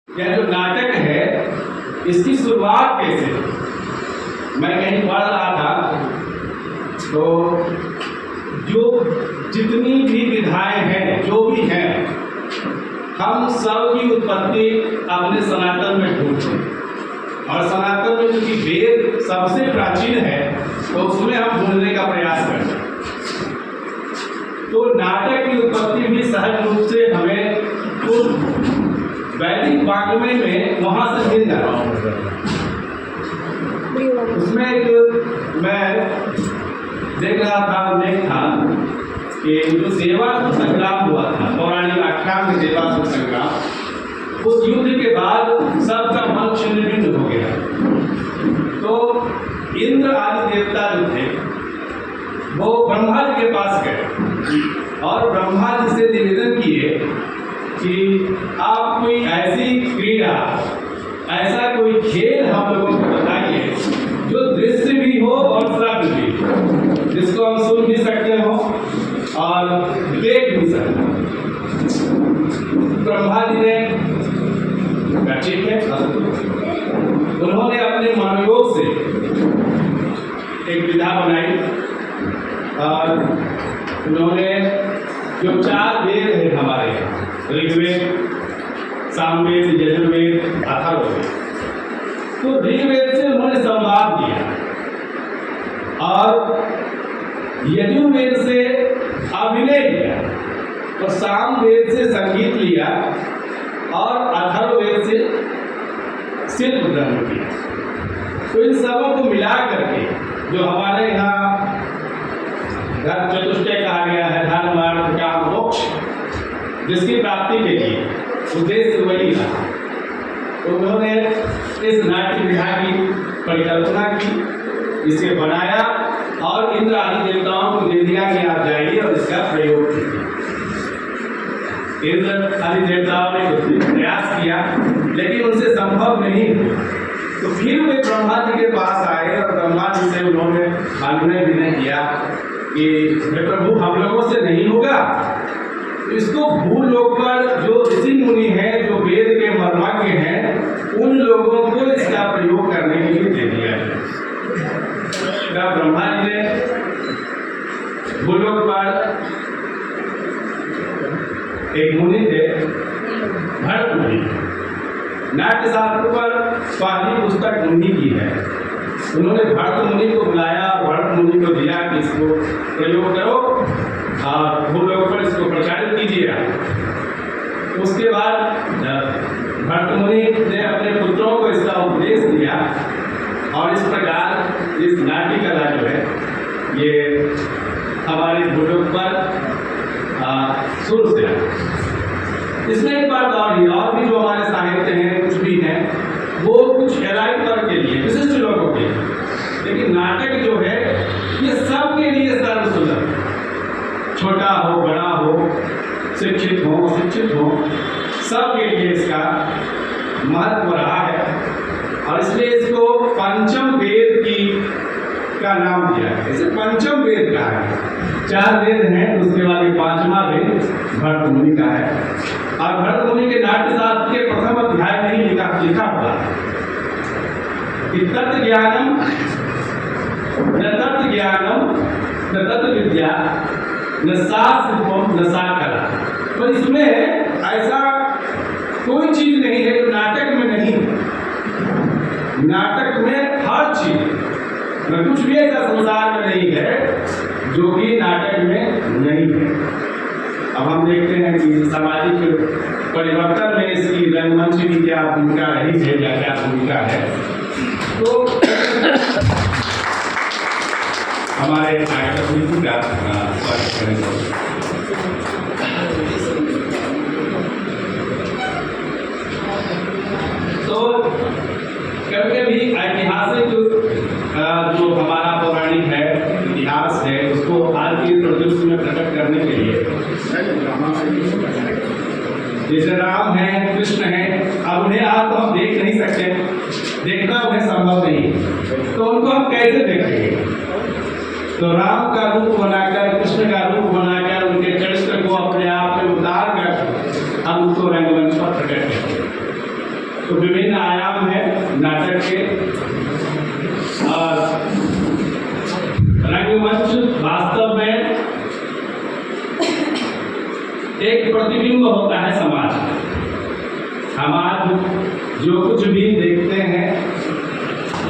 यह जो नाटक है इसकी शुरुआत कैसे? मैं कहीं पढ़ रहा था तो जो जितनी भी विधाएं हैं, जो भी हैं, हम सब की उत्पत्ति अपने सनातन में ढूंढते हैं। और सनातन में चूंकि वेद सबसे प्राचीन है तो उसमें हम ढूंढने का प्रयास करते हैं। तो नाटक की उत्पत्ति भी सहज रूप से हमें तो वैदिक वाङ्मय में वहां से मिल जाता है। उसमें एक मैं देख रहा था, उल्लेख था कि जो देवासुर संग्राम हुआ था, पौराणिक आख्यान में देवासुर संग्राम, उस युद्ध के बाद सबका मन छिन्न भिन्न हो गया। तो इंद्र आदि देवता जो थे वो ब्रह्मा जी के पास गए और ब्रह्मा जी से निवेदन किए कि आप कोई ऐसी क्रीड़ा, ऐसा कोई खेल हम लोगों को बताइए जो दृश्य भी हो और श्रव्य भी, जिसको हम सुन भी सकते हो और देख भी सकते हो। ब्रह्मा जी ने ठीक है, उन्होंने अपने मनोयोग से एक विधा बनाई और उन्होंने जो 4 वेद है हमारे यहाँ, ऋग्वेद, सामवेद, यजुर्वेद, अथर्ववेद, तो ऋग्वेद से उन्होंने संवाद दिया और यजुर्वेद से अभिनय लिया और सामवेद से संगीत लिया और अथर्ववेद से शिल्प ग्रहण किया। तो इन सबों को मिला करके जो हमारे यहाँ धर्म चतुष्टय कहा गया है, धर्म अर्थ काम मोक्ष, जिसकी प्राप्ति के लिए उद्देश्य वही था। तो उन्होंने इस नाट्य विधा की परिकल्पना की, इसे बनाया और इंद्र आदि देवताओं को दे दिया कि आप जाइए और इसका प्रयोग कीजिए। इंद्र आदि देवताओं ने प्रयास किया लेकिन उनसे संभव नहीं हुआ। तो फिर वे ब्रह्मा जी के पास आए और ब्रह्मा जी से उन्होंने अनुनय विनय किया कि प्रभु हम लोगों से नहीं होगा, इसको भूलोक पर जो ऋषि मुनि हैं, जो वेद के मर्मज्ञ हैं, उन लोगों को इसका प्रयोग करने के लिए दे दिया है। ब्रह्मा जी ने भूलोक पर एक मुनि थे, भरत मुनि, नाट्य शास्त्र पर पहली पुस्तक उन्हीं की है। उन्होंने भरत मुनि को बुलाया और भरत मुनि को दिया कि इसको प्रयोग करो और भूलोक पर इसको प्रचारित कीजिए। उसके बाद भरत मुनि ने अपने पुत्रों को इसका उपदेश दिया और इस प्रकार इस नाट्य कला जो है ये हमारे भूलोक पर शुरू से इसमें एक बात और भी जो हमारे साहित्य हैं, कुछ भी हैं, वो कुछ एलाइट वर्ग के लिए, विशिष्ट लोगों के लिए, लेकिन नाटक जो है ये सबके लिए सर्वसुलभ, छोटा हो बड़ा हो, शिक्षित हो अशिक्षित हो, सबके लिए इसका महत्व रहा है और इसलिए इसको पंचम वेद का नाम दिया है। इसे पंचम वेद कहा है। 4 वेद हैं, उसके बाद ये 5वां वेद भरत मुनि का है और भरत मुनि के नाट्य शास्त्र के प्रथम अध्याय में ही लिखा हुआ है कि तत्व ज्ञानम न तत्व ज्ञानम न तत्व विद्या न शास्त्रम न साकला। तो इसमें ऐसा कोई चीज नहीं है जो नाटक में नहीं है। नाटक में हर चीज, कुछ भी ऐसा संसार में नहीं है जो कि नाटक में नहीं है। अब हम देखते हैं कि सामाजिक परिवर्तन में इसकी रंगमंच की क्या भूमिका रही है या क्या भूमिका है, तो हमारे नाटक नीति का स्वागत करेंगे। तो कभी कभी ऐतिहासिक जो हमारा पौराणिक है, इतिहास है, उसको आज के प्रदर्शन में प्रकट करने के लिए जैसे राम है, कृष्ण है, अब उन्हें आज तो हम देख नहीं सकते, देखना उन्हें संभव नहीं, तो उनको हम कैसे देखेंगे? तो राम का रूप बनाकर, कृष्ण का रूप बनाकर, उनके चरित्र को अपने आप में उतार कर हम उसको रंगमंच पर प्रकट करते हैं। तो विभिन्न आयाम है नाटक के। और रंगमंच वास्तव में एक प्रतिबिंब होता है समाज का। हम आज जो कुछ भी देखते हैं